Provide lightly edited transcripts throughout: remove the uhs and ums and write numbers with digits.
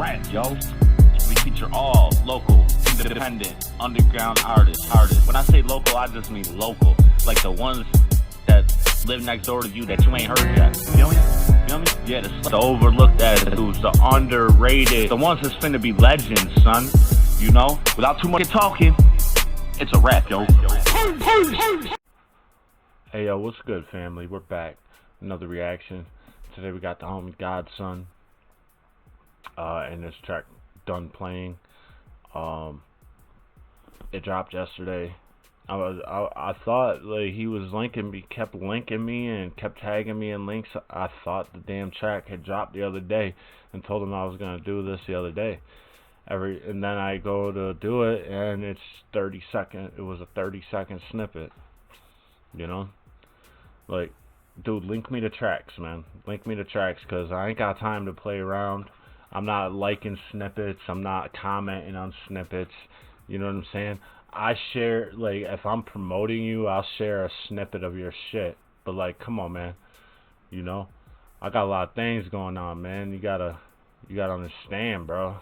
rap, yo. We feature all local, independent, underground artists. When I say local, I just mean local. Like the ones that live next door to you that you ain't heard yet. You feel me? Yeah, the overlooked attitudes, the underrated, the ones that's finna be legends, son. You know? Without too much talking, it's a rap, yo. Hey, yo, what's good, family? We're back. Another reaction. Today we got the homie Godson. And this track, Done Playing. It dropped yesterday. I thought like he was linking me, kept linking me and kept tagging me in links. I thought the damn track had dropped the other day and told him I was gonna do this the other day. And then I go to do it and it's 30 second. It was a 30-second snippet. You know, like, dude, link me the tracks, man. Link me the tracks, cause I ain't got time to play around. I'm not liking snippets. I'm not commenting on snippets. You know what I'm saying? I share, like, if I'm promoting you, I'll share a snippet of your shit. But, like, come on, man. You know? I got a lot of things going on, man. You gotta understand, bro.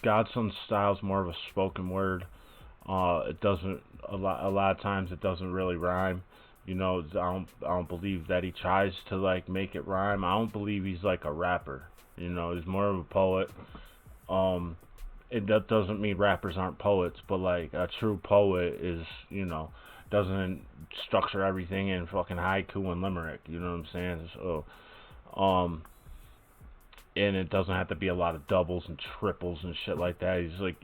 Godson's style's more of a spoken word. It doesn't, a lot of times it doesn't really rhyme. You know, I don't believe that he tries to, like, make it rhyme. I don't believe he's, like, a rapper. You know, he's more of a poet. That doesn't mean rappers aren't poets, but, like, a true poet is, you know, doesn't structure everything in fucking haiku and limerick. You know what I'm saying? So, and it doesn't have to be a lot of doubles and triples and shit like that. He's like,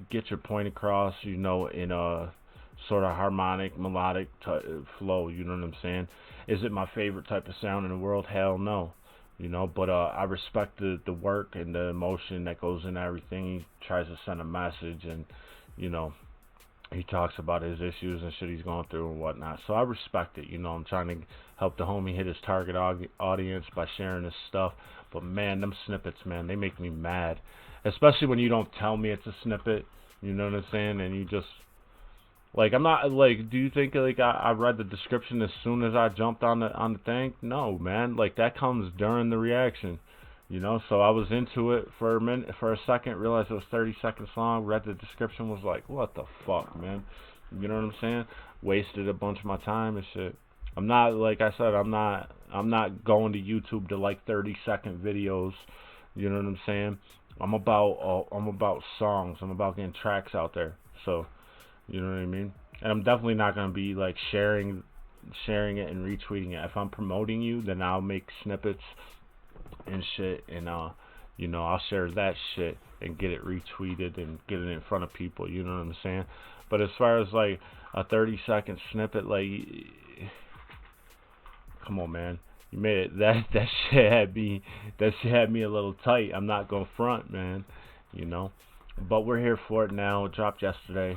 get your point across, you know, in a sort of harmonic, melodic flow. You know what I'm saying? Is it my favorite type of sound in the world? Hell no. You know, but I respect the work and the emotion that goes into everything. He tries to send a message, and, you know, he talks about his issues and shit he's going through and whatnot. So I respect it. You know, I'm trying to help the homie hit his target audience by sharing his stuff. But, man, them snippets, man, they make me mad. Especially when you don't tell me it's a snippet. You know what I'm saying? And you just... Like, I'm not, like, do you think, like, I read the description as soon as I jumped on the thing? No, man. Like, that comes during the reaction, you know? So I was into it for a second, realized it was 30 seconds long, read the description, was like, what the fuck, man? You know what I'm saying? Wasted a bunch of my time and shit. I'm not, like I said, I'm not going to YouTube to, like, 30-second videos, you know what I'm saying? I'm about songs. I'm about getting tracks out there, so... You know what I mean? And I'm definitely not going to be, like, sharing it and retweeting it. If I'm promoting you, then I'll make snippets and shit. And, you know, I'll share that shit and get it retweeted and get it in front of people. You know what I'm saying? But as far as, like, a 30-second snippet, like, come on, man. You made it. That shit had me a little tight. I'm not going to front, man. You know? But we're here for it now. It dropped yesterday.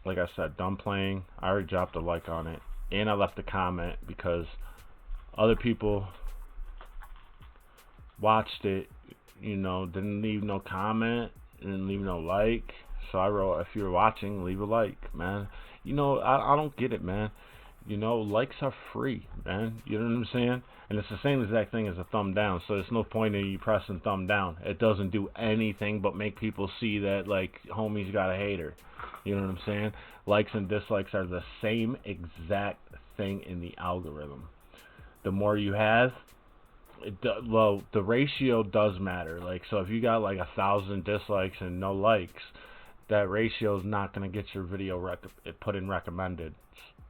Like I said, Done Playing. I already dropped a like on it, and I left a comment because other people watched it, you know, didn't leave no comment, didn't leave no like. So I wrote, if you're watching, leave a like, man. You know, I don't get it, man. You know, likes are free, man. You know what I'm saying? And it's the same exact thing as a thumb down. So there's no point in you pressing thumb down. It doesn't do anything but make people see that, like, homie's got a hater. You know what I'm saying? Likes and dislikes are the same exact thing in the algorithm. The more you have, the ratio does matter. Like, so if you got like 1,000 dislikes and no likes, that ratio is not going to get your video put in recommended.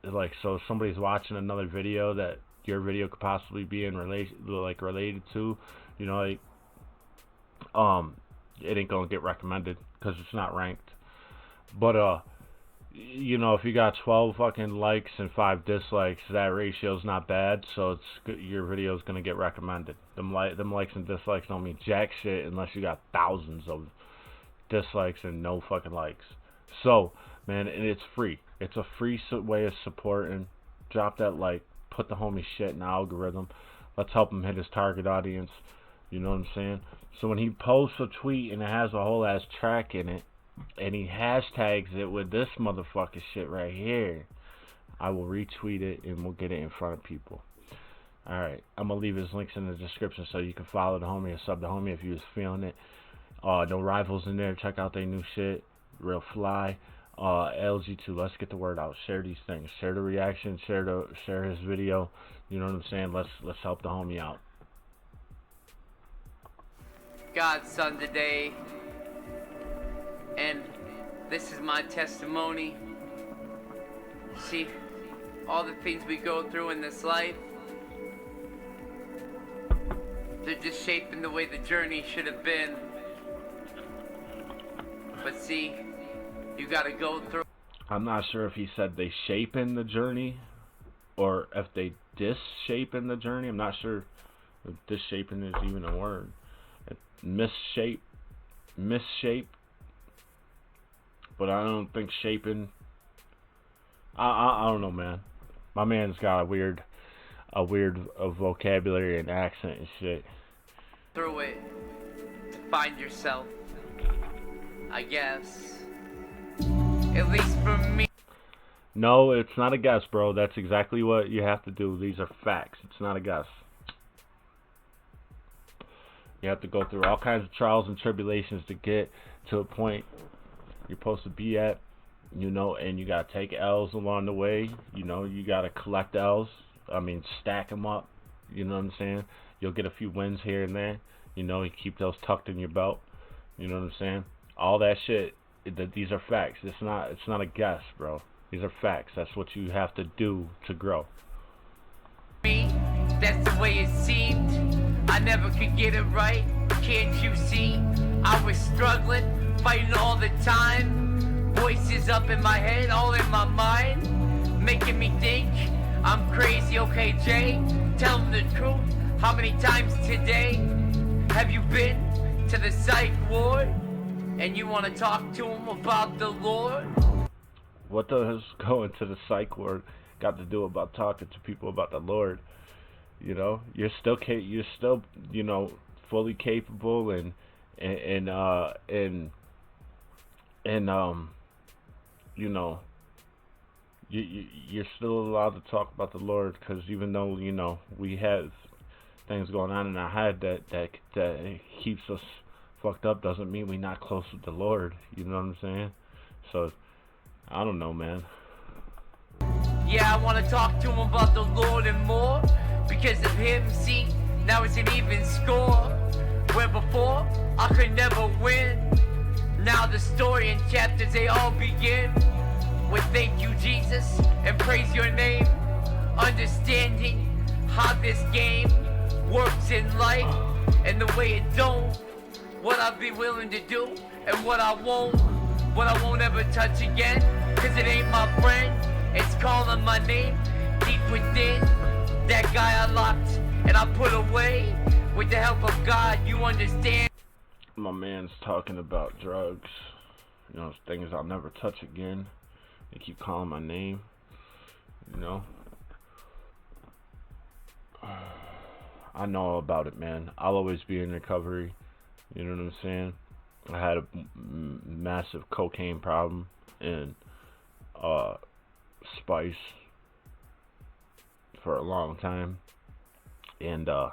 Like, so if somebody's watching another video that your video could possibly be in related to, you know, like, it ain't gonna get recommended because it's not ranked. But you know, if you got 12 fucking likes and 5 dislikes, that ratio's not bad, so it's your video's gonna get recommended. Them likes and dislikes don't mean jack shit unless you got thousands of dislikes and no fucking likes. So, man, and it's free. It's a free way of supporting. Drop that like. Put the homie shit in the algorithm. Let's help him hit his target audience. You know what I'm saying? So when he posts a tweet and it has a whole ass track in it, and he hashtags it with this motherfucking shit right here, I will retweet it and we'll get it in front of people. Alright, I'm gonna leave his links in the description so you can follow the homie or sub the homie if you was feeling it. No Rivals in there. Check out their new shit. Real fly. LG2, let's get the word out. Share these things. Share the reaction. Share his video. You know what I'm saying? Let's help the homie out. God's son today, and this is my testimony. See, all the things we go through in this life, they're just shaping the way the journey should have been. But see, you gotta go through. I'm not sure if he said they shaping the journey or if they dis-shaping the journey. I'm not sure if dis-shaping is even a word. Misshape, but I don't think shaping. I don't know, man. My man's got a weird vocabulary and accent and shit. Through it to find yourself, I guess. At least for me. No, it's not a guess, bro. That's exactly what you have to do. These are facts. It's not a guess. You have to go through all kinds of trials and tribulations to get to a point you're supposed to be at, you know, and you gotta take L's along the way. You know, you gotta collect L's. I mean, stack them up. You know what I'm saying? You'll get a few wins here and there. You know, you keep those tucked in your belt. You know what I'm saying? All that shit. These are facts. It's not a guess, bro. These are facts. That's what you have to do to grow. Me, that's the way it seemed. I never could get it right. Can't you see? I was struggling, fighting all the time. Voices up in my head, all in my mind, making me think I'm crazy. Okay, Jay, tell them the truth. How many times today have you been to the psych ward and you want to talk to them about the Lord? What does going to the psych ward got to do about talking to people about the Lord? You know, you're still you know, fully capable and you know, you're still allowed to talk about the Lord, because even though, you know, we have things going on in our head that keeps us fucked up, doesn't mean we're not close with the Lord. You know what I'm saying? So I don't know, man. Yeah, I want to talk to him about the Lord and more. Because of him, see, now it's an even score. Where before, I could never win. Now the story and chapters, they all begin with thank you, Jesus, and praise your name. Understanding how this game works in life and the way it don't. What I'll be willing to do and what I won't ever touch again. Cause it ain't my friend, it's calling my name deep within. That guy I locked and I put away with the help of God, you understand? My man's talking about drugs, you know, things I'll never touch again. They keep calling my name, you know. I know all about it, man. I'll always be in recovery, you know what I'm saying? I had a massive cocaine problem and spice for a long time, and a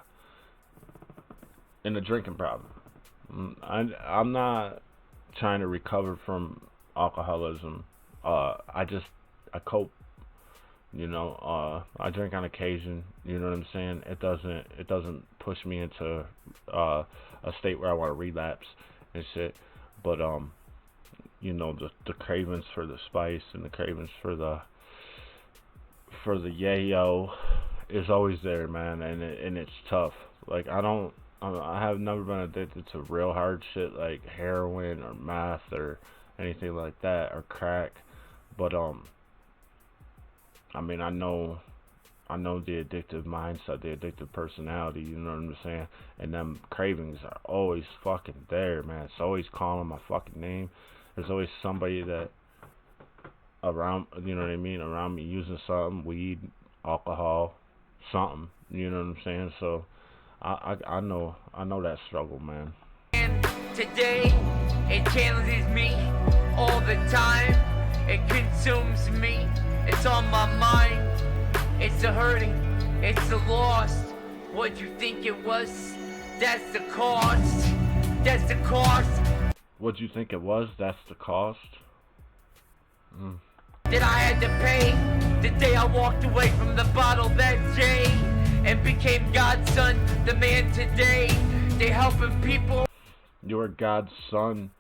drinking problem. I'm not trying to recover from alcoholism. I cope, you know. I drink on occasion, you know what I'm saying? It doesn't push me into a state where I want to relapse and shit, but you know, the cravings for the spice and the cravings for the yayo is always there, man, and it's tough. Like, I have never been addicted to real hard shit like heroin or meth or anything like that, or crack, but I mean, I know the addictive mindset, the addictive personality, you know what I'm saying? And them cravings are always fucking there, man. It's always calling my fucking name. There's always somebody that around, you know what I mean, around me using something, weed, alcohol, something, you know what I'm saying? So I know that struggle, man. And today it challenges me all the time. It consumes me. It's on my mind. It's the hurting. It's the lost. What'd you think it was? That's the cost. That's the cost. What'd you think it was? That's the cost. That I had to pay the day I walked away from the bottle that day and became God's son, the man today. They helping people. You were God's son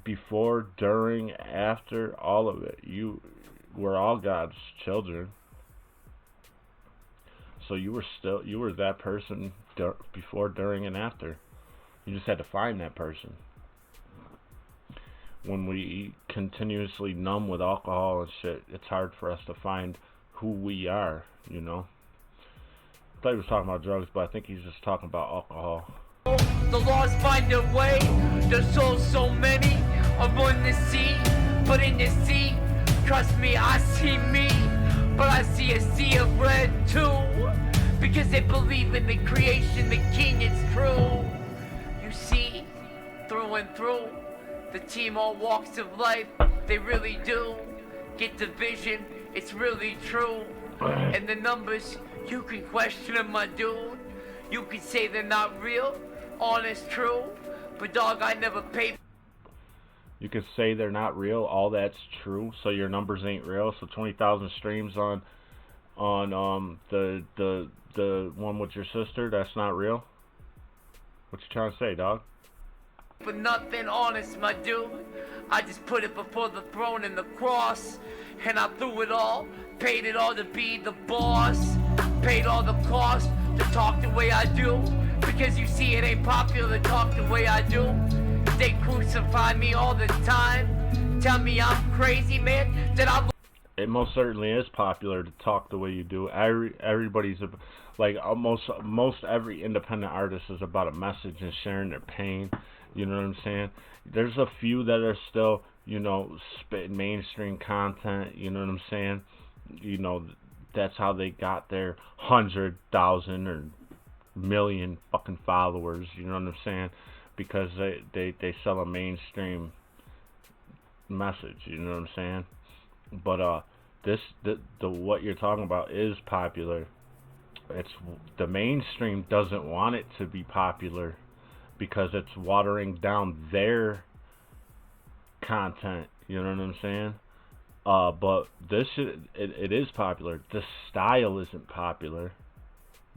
before, during, after, all of it. You were all God's children. So you were that person before, during, and after. You just had to find that person. When we continuously numb with alcohol and shit, it's hard for us to find who we are, you know. I thought he was talking about drugs, but I think he's just talking about alcohol. The laws find their way. There's so many on the sea, but in the sea, trust me, I see me, but I see a sea of red too, because they believe in the creation, the king, it's true. You see, through and through, the team all walks of life, they really do get the vision, it's really true. And the numbers, you can question them, my dude. You can say they're not real, honest, true, but dog, I never paid. You can say they're not real, all that's true, so your numbers ain't real. So 20,000 streams on the one with your sister, that's not real? What you trying to say, dog? For nothing, honest, my dude. I just put it before the throne and the cross, and I threw it all, paid it all to be the boss, paid all the cost to talk the way I do, because you see it ain't popular to talk the way I do. They crucify me all the time, tell me I'm crazy, man, that I... It most certainly is popular to talk the way you do. Everybody's like most every independent artist is about a message and sharing their pain. You know what I'm saying? There's a few that are still, you know, spitting mainstream content. You know what I'm saying? You know, that's how they got their 100,000 or million fucking followers. You know what I'm saying? Because they sell a mainstream message. You know what I'm saying? But the what you're talking about is popular. It's the mainstream doesn't want it to be popular because it's watering down their content. You know what I'm saying? But this it is popular. The style isn't popular.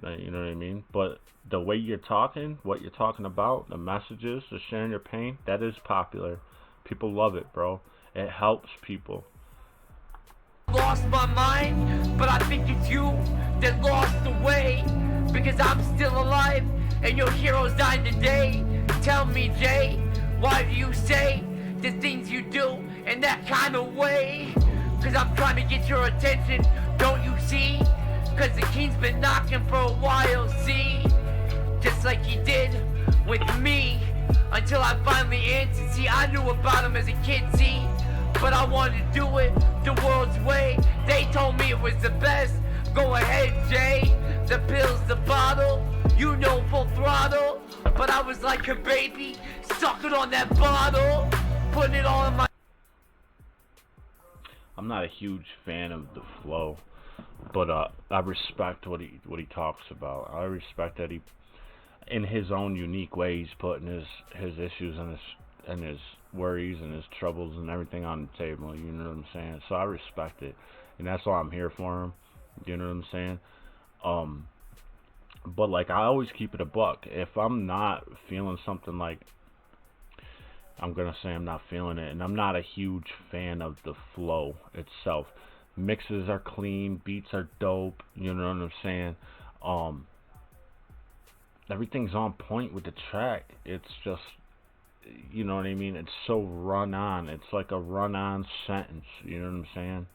You know what I mean? But the way you're talking, what you're talking about, the messages, the sharing your pain, that is popular. People love it, bro. It helps people. Lost my mind, but I think it's you that lost the way, because I'm still alive and your heroes died today. Tell me, Jay, why do you say the things you do in that kind of way? Cause I'm trying to get your attention, don't you see? Cause the king's been knocking for a while, see? Just like he did with me, until I finally answered. See, I knew about him as a kid, see? But I wanted to do it the world's way. They told me it was the best. Go ahead, Jay. The pills, the bottle, you know, full throttle. But I was like a baby, sucking on that bottle, putting it all in my... I'm not a huge fan of the flow, but I respect what he talks about. I respect that he, in his own unique way, he's putting his issues and his worries and his troubles and everything on the table. You know what I'm saying? So I respect it, and that's why I'm here for him. You know what I'm saying? But like, I always keep it a buck. If I'm not feeling something, like, I'm gonna say I'm not feeling it, and I'm not a huge fan of the flow itself. Mixes are clean, beats are dope. You know what I'm saying? Everything's on point with the track. It's just, you know what I mean? It's so run on. It's like a run on sentence. You know what I'm saying?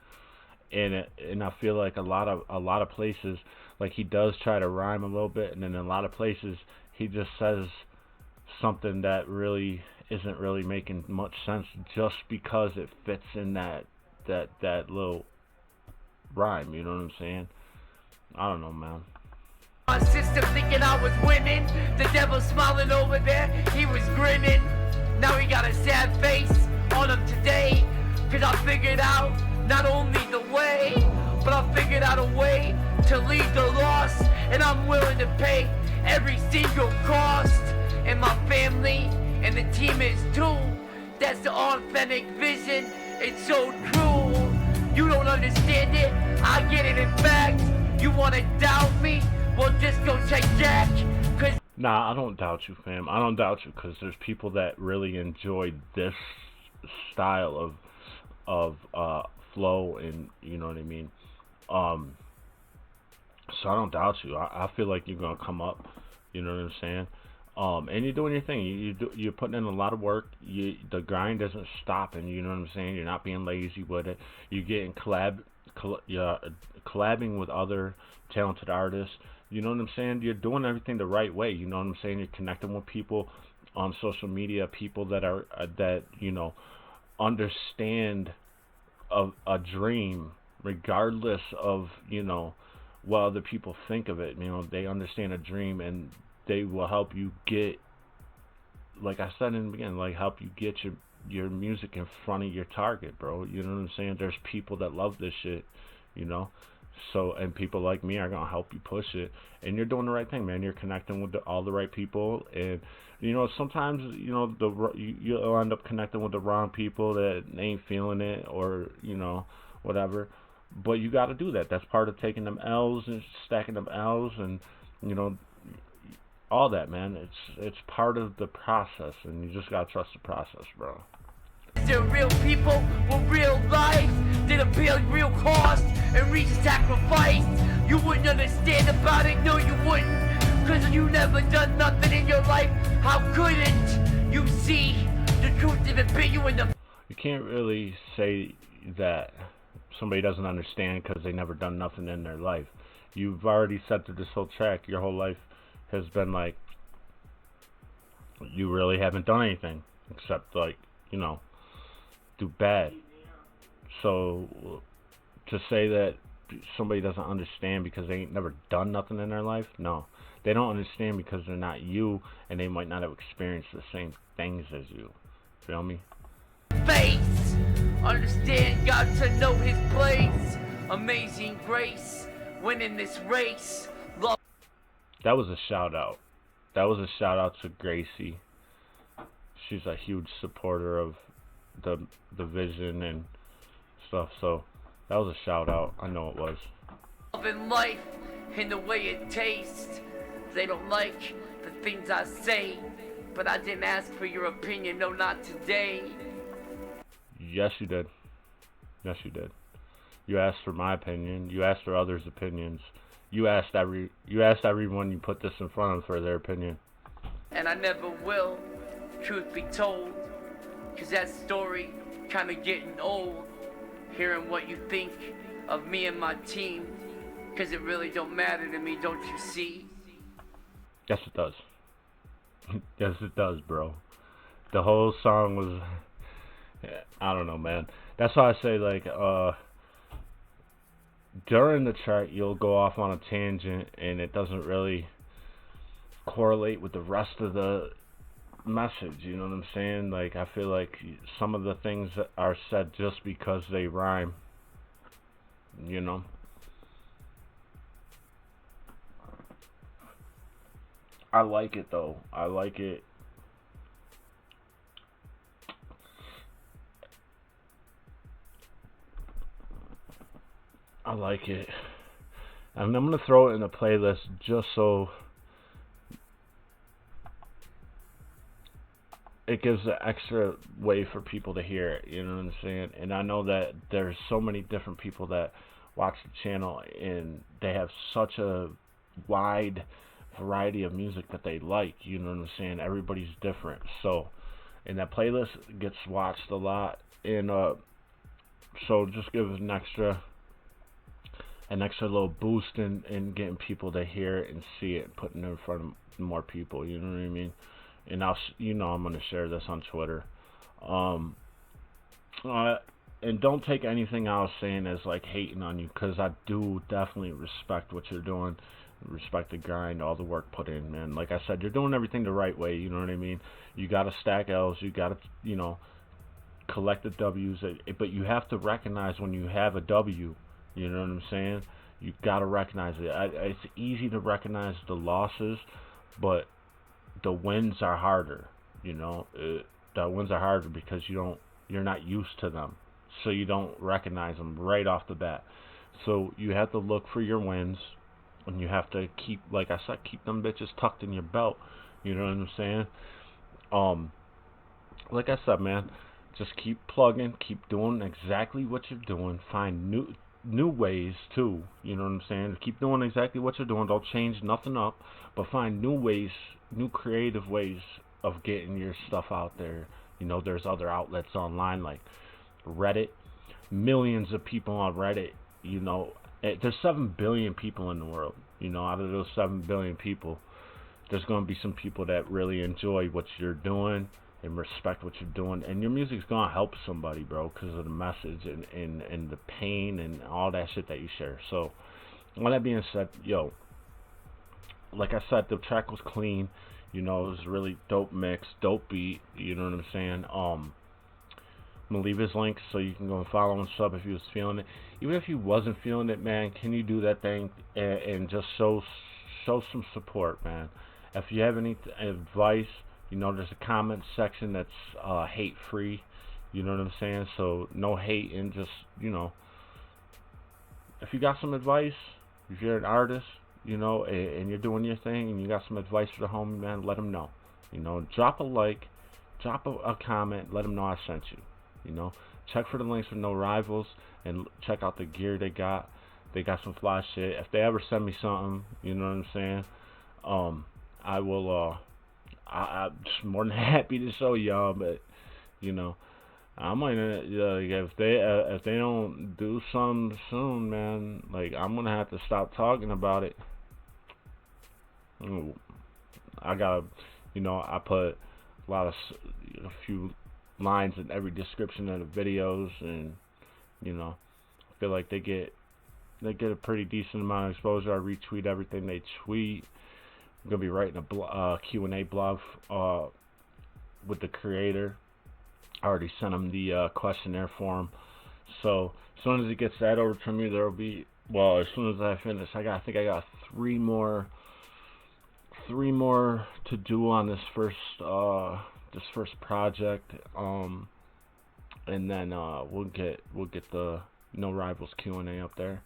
And I feel like a lot of places, like, he does try to rhyme a little bit, and then in a lot of places he just says something that really isn't really making much sense just because it fits in that little rhyme. You know what I'm saying? I don't know, man. My sister thinking I was winning, the devil smiling over there, he was grinning. Now he got a sad face on him today, cause I figured out not only the way, but I figured out a way to lead the loss, and I'm willing to pay every single cost. And my family and the team is too. That's the authentic vision. It's so true. You don't understand it, I get it. In fact, you wanna doubt me? Well, just go check Jack. Cause Nah, I don't doubt you, fam. I don't doubt you, because there's people that really enjoy this style of flow, and you know what I mean. So I don't doubt you. I feel like you're gonna come up. You know what I'm saying? And you're doing your thing. You're putting in a lot of work. The grind isn't stopping. You know what I'm saying? You're not being lazy with it. You're getting collabing with other talented artists. You know what I'm saying? You're doing everything the right way. You know what I'm saying? You're connecting with people on social media, people that are that you know understand a dream, regardless of you know what other people think of it. You know, they understand a dream, and they will help you get, like I said in the beginning, like help you get your music in front of your target, bro. You know what I'm saying? There's people that love this shit, you know. So, and people like me are gonna help you push it, and you're doing the right thing, man. You're connecting with all the right people, and you know sometimes you know you'll end up connecting with the wrong people that ain't feeling it, or you know whatever. But you got to do that. That's part of taking them L's and stacking them L's, and you know all that, man. It's part of the process, and you just gotta trust the process, bro. they're real people with real life. They'd appeal real cost and reach sacrifice. You wouldn't understand about it, no you wouldn't. Cause you never done nothing in your life. How couldn't you see the truth if it bit you in the... You can't really say that somebody doesn't understand because they never done nothing in their life. You've already said through this whole track, your whole life has been like, you really haven't done anything except like, you know, do bad. So to say that somebody doesn't understand because they ain't never done nothing in their life, no. They don't understand because they're not you, and they might not have experienced the same things as you. Feel me? Face, understand, got to know his place. Amazing grace, winning this race. Love. That was a shout out. That was a shout out to Gracie. She's a huge supporter of the vision and stuff. So that was a shout out. I know it was. Love in life and the way it tastes. They don't like the things I say, but I didn't ask for your opinion. No, not today. Yes, you did. Yes, you did. You asked for my opinion. You asked for others' opinions. You asked everyone you put this in front of for their opinion. And I never will, truth be told, cause that story kinda getting old, hearing what you think of me and my team, cause it really don't matter to me, don't you see? Yes, it does. Yes, it does, bro. The whole song was, I don't know, man. That's why I say, like, during the track, you'll go off on a tangent, and it doesn't really correlate with the rest of the message, you know what I'm saying? Like, I feel like some of the things that are said just because they rhyme, you know? I like it, though. I like it. I like it. And I'm going to throw it in a playlist just so it gives an extra way for people to hear it, you know what I'm saying? And I know that there's so many different people that watch the channel, and they have such a wide variety of music that they like, you know what I'm saying? Everybody's different. So, and that playlist gets watched a lot, and so just give it an extra little boost in getting people to hear it and see it, putting it in front of more people, you know what I mean? And I'm gonna share this on Twitter. And don't take anything I was saying as like hating on you, because I do definitely respect what you're doing, respect the grind, all the work put in, man. Like I said, you're doing everything the right way, you know what I mean? You gotta stack L's, you gotta, you know, collect the W's, but you have to recognize when you have a W, you know what I'm saying? You gotta recognize it. It's easy to recognize the losses, but the wins are harder. You know, the wins are harder because you're not used to them, so you don't recognize them right off the bat. So you have to look for your wins, and you have to keep, like I said, keep them bitches tucked in your belt. You know what I'm saying? Like I said, man, just keep plugging, keep doing exactly what you're doing. Find new ways too. You know what I'm saying? Keep doing exactly what you're doing. Don't change nothing up, but find new ways, new creative ways of getting your stuff out there. You know, there's other outlets online like Reddit. Millions of people on Reddit. You know, there's 7 billion people in the world. You know, out of those 7 billion people, there's going to be some people that really enjoy what you're doing and respect what you're doing, and your music's going to help somebody, bro, because of the message and the pain and all that shit that you share. So, all that being said, yo, like I said, the track was clean. You know, it was a really dope mix, dope beat. You know what I'm saying? I'm gonna leave his link so you can go and follow and sub if you was feeling it. Even if you wasn't feeling it, man, can you do that thing and just show some support, man? If you have any advice, you know, there's a comment section that's hate free. You know what I'm saying? So no hate, and just, you know, if you got some advice, if you're an artist, you know, and you're doing your thing, and you got some advice for the homie, man, let him know. You know, drop a like, drop a comment, let him know I sent you. You know, check for the links for No Rivals, and check out the gear they got. They got some fly shit. If they ever send me something, you know what I'm saying, I will, I'm just more than happy to show y'all. But, you know, I might, if they don't do something soon, man, like, I'm gonna have to stop talking about it. I gotta, you know, I put a few lines in every description of the videos, and, you know, I feel like they get a pretty decent amount of exposure. I retweet everything they tweet. I'm gonna be writing a Q&A blog with the creator. I already sent him the questionnaire form. So as soon as he gets that over to me, there'll be, well, as soon as I finish, I think I got three more to do on this first project, and then we'll get the No Rivals Q&A up there.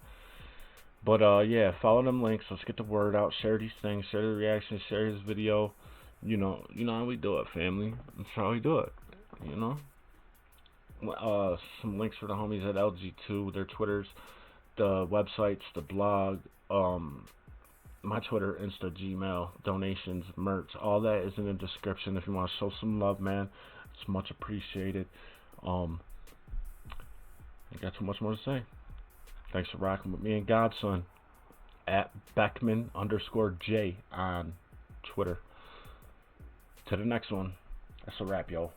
But yeah, follow them links. Let's get the word out. Share these things. Share the reactions. Share this video. You know how we do it, family. That's how we do it. You know. Some links for the homies at LG2, their Twitters, the websites, the blog, my Twitter, Insta, Gmail, donations, merch, all that is in the description if you want to show some love, man. It's much appreciated. I got too much more to say. Thanks for rocking with me and Godson at Beckman_J on Twitter. To the next one. That's a wrap, yo.